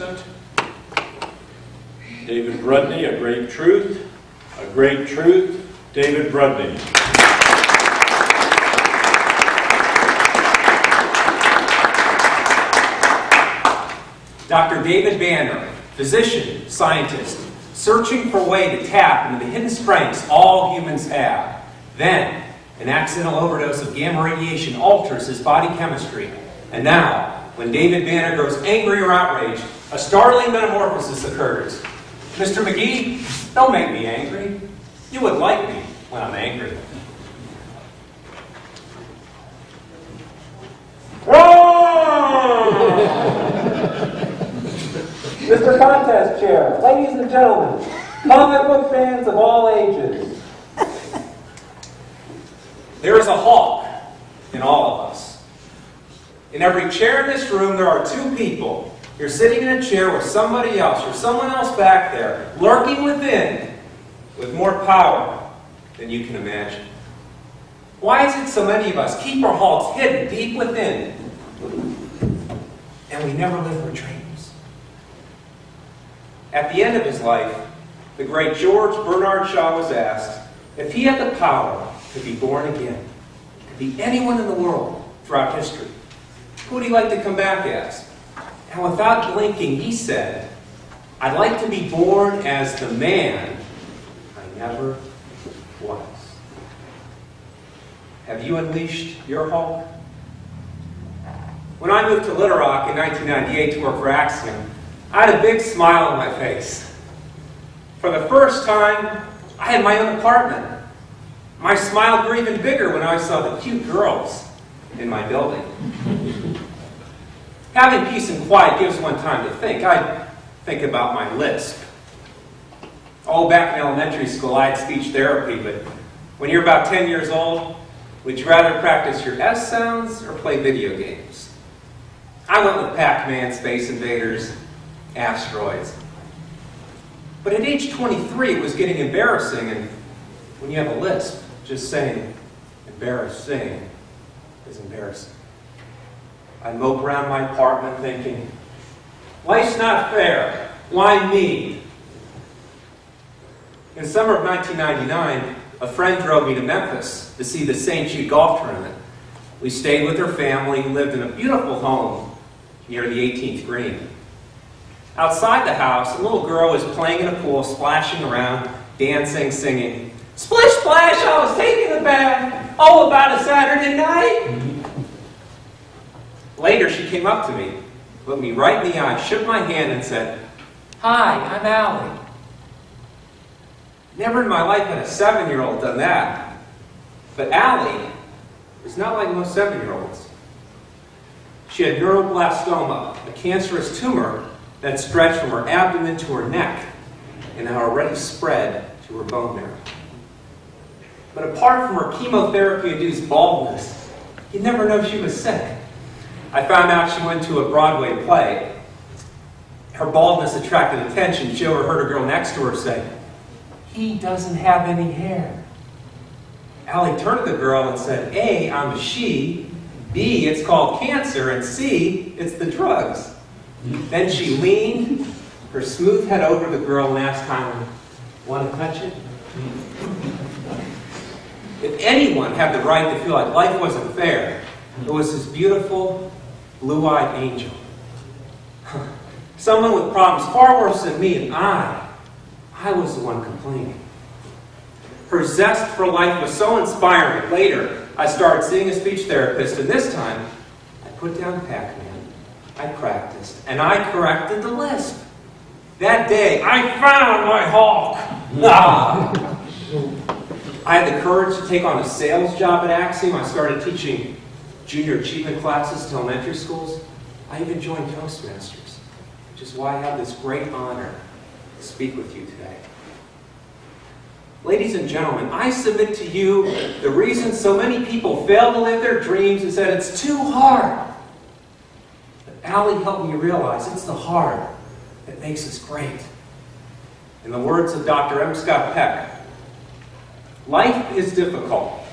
contestant, David Vrudny, A Great Truth. A Great Truth, David Vrudny. Dr. David Vrudny, physician, scientist, searching for a way to tap into the hidden strengths all humans have. Then, an accidental overdose of gamma radiation alters his body chemistry. And now, when David Vrudny grows angry or outraged, a startling metamorphosis occurs. Mr. McGee, don't make me angry. You would like me when I'm angry. Mr. Contest Chair, ladies and gentlemen, comic book fans of all ages. There is a Hulk in all of us. In every chair in this room, there are two people. You're sitting in a chair with somebody else, or someone else back there, lurking within, with more power than you can imagine. Why is it so many of us keep our Hulks hidden deep within, and we never live our dreams? At the end of his life, the great George Bernard Shaw was asked if he had the power to be born again, to be anyone in the world throughout history, who would he like to come back as? And without blinking, he said, "I'd like to be born as the man I never was." Have you unleashed your Hulk? When I moved to Little Rock in 1998 to work for Axiom, I had a big smile on my face. For the first time, I had my own apartment. My smile grew even bigger when I saw the cute girls in my building. Having peace and quiet gives one time to think. I think about my lisp. Oh, back in elementary school, I had speech therapy, but when you're about 10 years old, would you rather practice your S sounds or play video games? I went with Pac-Man, Space Invaders, Asteroids. But at age 23, it was getting embarrassing, and when you have a lisp, just saying embarrassing is embarrassing. I'd mope around my apartment thinking, life's not fair. Why me? In summer of 1999, a friend drove me to Memphis to see the St. Jude golf tournament. We stayed with her family and lived in a beautiful home near the 18th green. Outside the house, a little girl was playing in a pool, splashing around, dancing, singing, "Splish splash, I was taking a bath, all about a Saturday night." Later, she came up to me, looked me right in the eye, shook my hand, and said, "Hi, I'm Allie." Never in my life had a 7-year-old done that. But Allie was not like most 7-year-olds. She had neuroblastoma, a cancerous tumor that stretched from her abdomen to her neck and had already spread to her bone marrow. But apart from her chemotherapy-induced baldness, you'd never know she was sick. I found out she went to a Broadway play. Her baldness attracted attention. She overheard a girl next to her say, "He doesn't have any hair." Allie turned to the girl and said, A, I'm a she, B, it's called cancer, and C, it's the drugs. Then she leaned her smooth head over the girl and asked kindly, "Want to touch it?" If anyone had the right to feel like life wasn't fair, it was this beautiful, blue-eyed angel. Someone with problems far worse than me, and I was the one complaining. Her zest for life was so inspiring. Later, I started seeing a speech therapist, and this time, I put down Pac-Man, I practiced, and I corrected the lisp. That day, I found my Hulk! I had the courage to take on a sales job at Axiom. I started teaching junior achievement classes to elementary schools. I even joined Toastmasters, which is why I have this great honor to speak with you today. Ladies and gentlemen, I submit to you the reason so many people fail to live their dreams is that it's too hard. But Allie helped me realize it's the hard that makes us great. In the words of Dr. M. Scott Peck, life is difficult.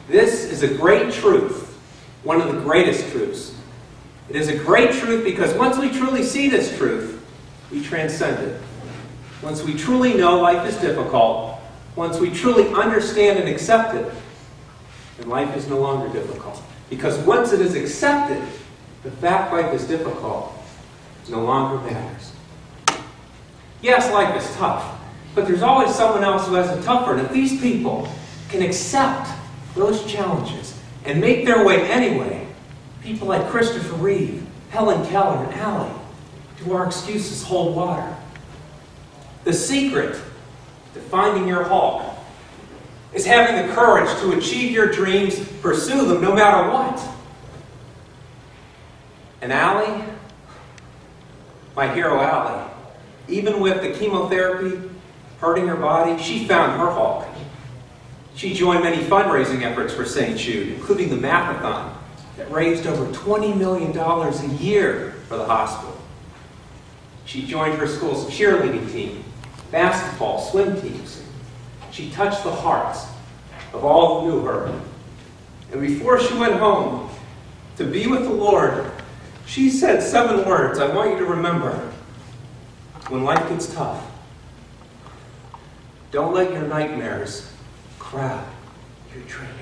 This is a great truth, one of the greatest truths. It is a great truth because once we truly see this truth, we transcend it. Once we truly know life is difficult, once we truly understand and accept it, then life is no longer difficult. Because once it is accepted, the fact life is difficult no longer matters. Yes, life is tough, but there's always someone else who has it tougher. And if these people can accept those challenges and make their way anyway, people like Christopher Reeve, Helen Keller, and Allie, do our excuses hold water? The secret to finding your Hulk is having the courage to achieve your dreams, pursue them no matter what. And Allie, my hero Allie, even with the chemotherapy hurting her body, she found her Hulk. She joined many fundraising efforts for St. Jude, including the Mapathon, that raised over $20 million a year for the hospital. She joined her school's cheerleading team, basketball, swim teams. She touched the hearts of all who knew her. And before she went home to be with the Lord, she said 7 words I want you to remember when life gets tough. Don't let your nightmares crowd your dreams.